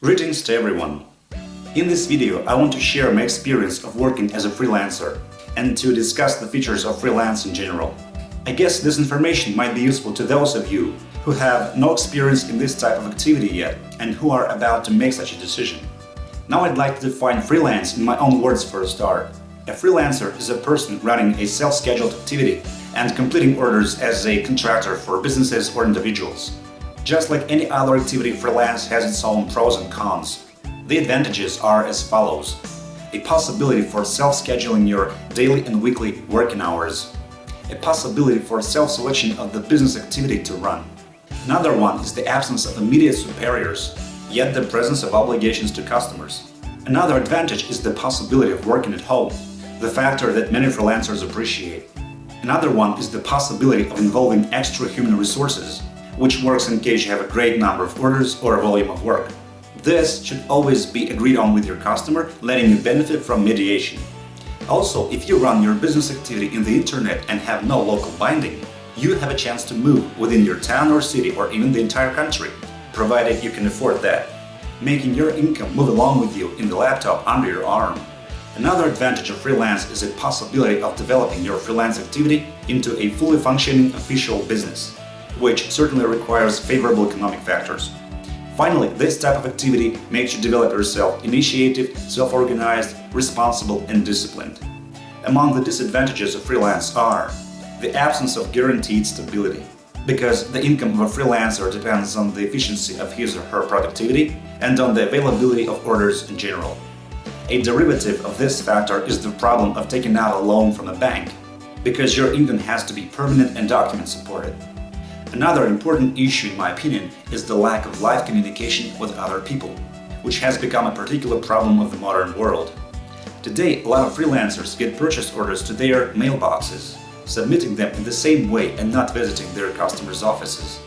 Greetings to everyone! In this video, I want to share my experience of working as a freelancer and to discuss the features of freelance in general. I guess this information might be useful to those of you who have no experience in this type of activity yet and who are about to make such a decision. Now I'd like to define freelance in my own words for a start. A freelancer is a person running a self-scheduled activity and completing orders as a contractor for businesses or individuals. Just like any other activity, freelance has its own pros and cons. The advantages are as follows: a possibility for self-scheduling your daily and weekly working hours, a possibility for self-selection of the business activity to run. Another one is the absence of immediate superiors, yet the presence of obligations to customers. Another advantage is the possibility of working at home, the factor that many freelancers appreciate. Another one is the possibility of involving extra human resources, which works in case you have a great number of orders or a volume of work. This should always be agreed on with your customer, letting you benefit from mediation. Also, if you run your business activity in the internet and have no local binding, you have a chance to move within your town or city or even the entire country, provided you can afford that, making your income move along with you in the laptop under your arm. Another advantage of freelance is the possibility of developing your freelance activity into a fully functioning official business, which certainly requires favorable economic factors. Finally, this type of activity makes you develop yourself initiative, self-organized, responsible, and disciplined. Among the disadvantages of freelance are the absence of guaranteed stability, because the income of a freelancer depends on the efficiency of his or her productivity and on the availability of orders in general. A derivative of this factor is the problem of taking out a loan from a bank, because your income has to be permanent and document supported. Another important issue, in my opinion, is the lack of live communication with other people, which has become a particular problem of the modern world. Today, a lot of freelancers get purchase orders to their mailboxes, submitting them in the same way and not visiting their customers' offices.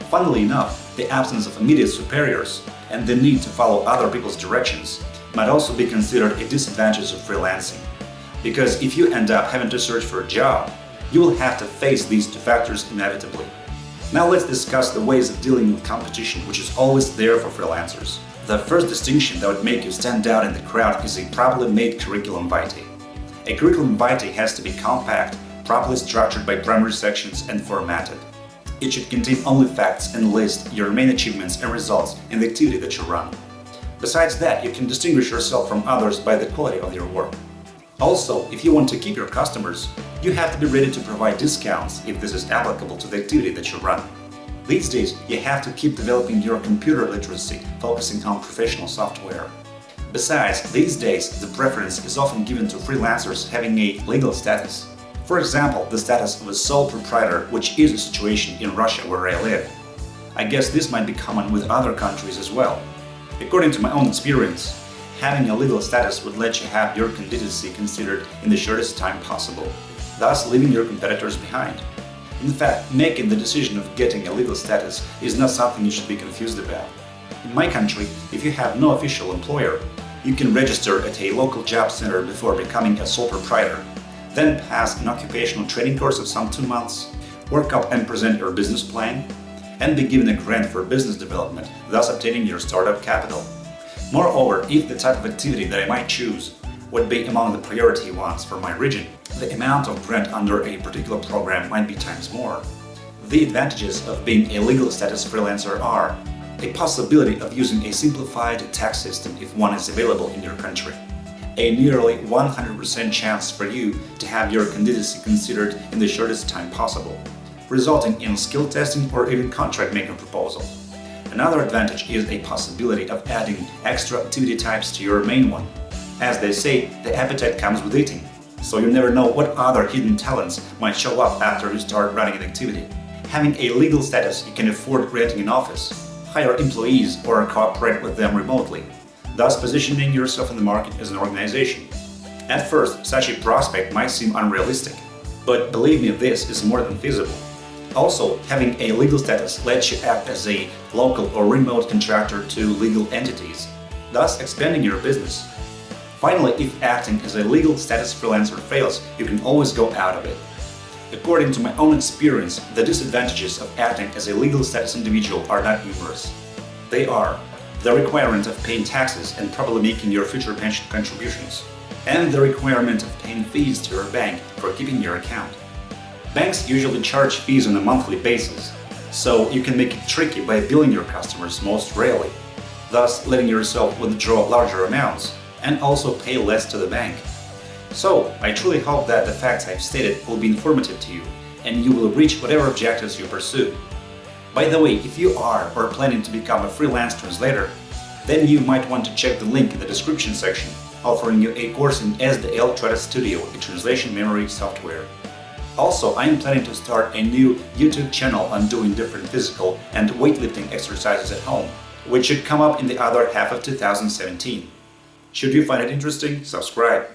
Funnily enough, the absence of immediate superiors and the need to follow other people's directions might also be considered a disadvantage of freelancing, because if you end up having to search for a job, you will have to face these two factors inevitably. Now let's discuss the ways of dealing with competition, which is always there for freelancers. The first distinction that would make you stand out in the crowd is a properly made curriculum vitae. A curriculum vitae has to be compact, properly structured by primary sections and formatted. It should contain only facts and list your main achievements and results in the activity that you run. Besides that, you can distinguish yourself from others by the quality of your work. Also, if you want to keep your customers, you have to be ready to provide discounts if this is applicable to the activity that you run. These days, you have to keep developing your computer literacy, focusing on professional software. Besides, these days, the preference is often given to freelancers having a legal status. For example, the status of a sole proprietor, which is a situation in Russia where I live. I guess this might be common with other countries as well. According to my own experience, having a legal status would let you have your candidacy considered in the shortest time possible, thus leaving your competitors behind. In fact, making the decision of getting a legal status is not something you should be confused about. In my country, if you have no official employer, you can register at a local job center before becoming a sole proprietor, then pass an occupational training course of some 2 months, work up and present your business plan, and be given a grant for business development, thus obtaining your startup capital. Moreover, if the type of activity that I might choose would be among the priority ones for my region, the amount of grant under a particular program might be times more. The advantages of being a legal status freelancer are a possibility of using a simplified tax system if one is available in your country, a nearly 100% chance for you to have your candidacy considered in the shortest time possible, resulting in skill testing or even contract making proposal. Another advantage is a possibility of adding extra activity types to your main one. As they say, the appetite comes with eating, so you never know what other hidden talents might show up after you start running an activity. Having a legal status, you can afford renting an office, hire employees or cooperate with them remotely, thus positioning yourself in the market as an organization. At first, such a prospect might seem unrealistic, but believe me, this is more than feasible. Also, having a legal status lets you act as a local or remote contractor to legal entities, thus expanding your business. Finally, if acting as a legal status freelancer fails, you can always go out of it. According to my own experience, the disadvantages of acting as a legal status individual are not numerous. They are the requirement of paying taxes and probably making your future pension contributions, and the requirement of paying fees to your bank for keeping your account. Banks usually charge fees on a monthly basis, so you can make it tricky by billing your customers most rarely, thus letting yourself withdraw larger amounts and also pay less to the bank. So, I truly hope that the facts I've stated will be informative to you and you will reach whatever objectives you pursue. By the way, if you are or planning to become a freelance translator, then you might want to check the link in the description section offering you a course in SDL TRADOS Studio, a translation memory software. Also, I am planning to start a new YouTube channel on doing different physical and weightlifting exercises at home, which should come up in the other half of 2017. Should you find it interesting, subscribe.